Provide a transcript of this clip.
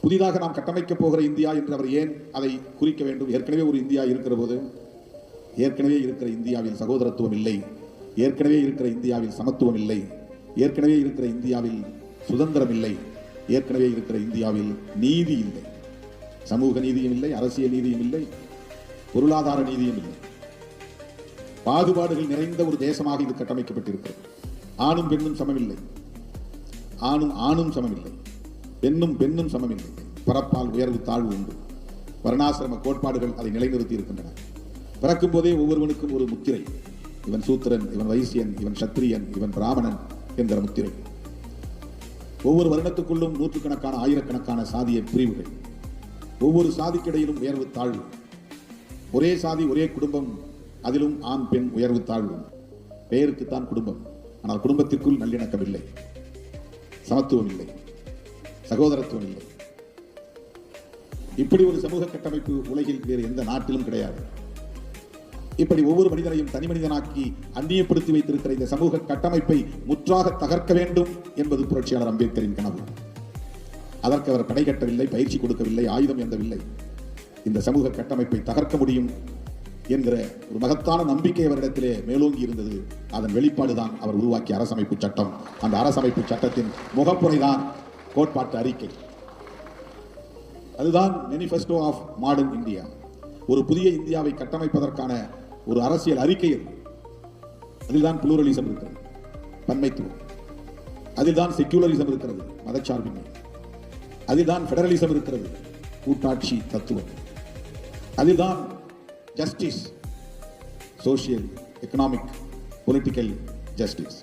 புதிதாக நாம் கட்டமைக்கப் போகிற இந்தியா என்று அவர் ஏன் அதை குறிக்க வேண்டும்? ஏற்கனவே ஒரு இந்தியா இருக்கிற போது, ஏற்கனவே இருக்கிற இந்தியாவில் சகோதரத்துவம் இல்லை, ஏற்கனவே இருக்கிற இந்தியாவில் சமத்துவம் இல்லை, ஏற்கனவே இருக்கிற இந்தியாவில் சுதந்திரம் இல்லை, ஏற்கனவே இருக்கிற இந்தியாவில் நீதி இல்லை. சமூக நீதியும் இல்லை, அரசியல் நீதியும் இல்லை, பொருளாதார நீதியும் இல்லை. பாகுபாடுகள் நிறைந்த ஒரு தேசமாக இது கட்டமைக்கப்பட்டிருக்கிறது. ஆணும் பெண்ணும் சமமில்லை, ஆணும் சமமில்லை, பெண்ணும் சமமில்லை. பரப்பால் உயர்வு தாழ்வு உண்டு. வர்ணாசிரம கோட்பாடுகள் அதை நிலைநிறுத்தி இருக்கின்றன. பிறக்கும் போதே ஒவ்வொருவனுக்கும் ஒரு முத்திரை. இவன் சூத்திரன், இவன் வைசியன், இவன் சத்திரியன், இவன் பிராமணன் என்கிற முத்திரை. ஒவ்வொரு வருடத்துக்குள்ளும் நூற்றுக்கணக்கான ஆயிரக்கணக்கான சாதிய பிரிவுகள். ஒவ்வொரு சாதிக்கிடையிலும் உயர்வு தாழ்வு. ஒரே சாதி ஒரே குடும்பம், அதிலும் ஆண் பெண் உயர்வு தாழ்வு. பெயருக்குத்தான் குடும்பம், ஆனால் குடும்பத்திற்குள் நல்லிணக்கம் இல்லை, சமத்துவம் இல்லை, சகோதரத்துவம் இல்லை. இப்படி ஒரு சமூக கட்டமைப்பு உலகில் வேறு எந்த நாட்டிலும் கிடையாது. இப்படி ஒவ்வொரு மனிதனையும் தனி மனிதனாக்கி அந்நியப்படுத்தி வைத்திருக்கிற இந்த சமூக கட்டமைப்பை முற்றாக தகர்க்க வேண்டும் என்பது புரட்சியாளர் அம்பேத்கரின் கனவு. அதற்கு அவர் படை கட்டவில்லை, பயிற்சி கொடுக்கவில்லை, ஆயுதம் ஏந்தவில்லை. இந்த சமூக கட்டமைப்பை தகர்க்க முடியும் என்கிற ஒரு மகத்தான நம்பிக்கை அவரிடத்திலே மேலோங்கி இருந்தது. அதன் வெளிப்பாடுதான் அவர் உருவாக்கிய அரசமைப்பு சட்டம். அந்த அரசமைப்பு சட்டத்தின் முகப்புரைதான் கோட்பாட்டு அறிக்கை. அதுதான் மேனிஃபெஸ்டோ ஆஃப் மாடர்ன் இந்தியா. ஒரு புதிய இந்தியாவை கட்டமைப்பதற்கான ஒரு அரசியல் அறிக்கை. அதில்தான் புளூரலிசம் இருக்கிறது, பன்மைத்துவம். அதில்தான் செக்யூலரிசம் இருக்கிறது, மதச்சார்பின்மை. அதில்தான் பெடரலிசம் இருக்கிறது, கூட்டாட்சி தத்துவம். அதில்தான் justice, social, economic, political justice.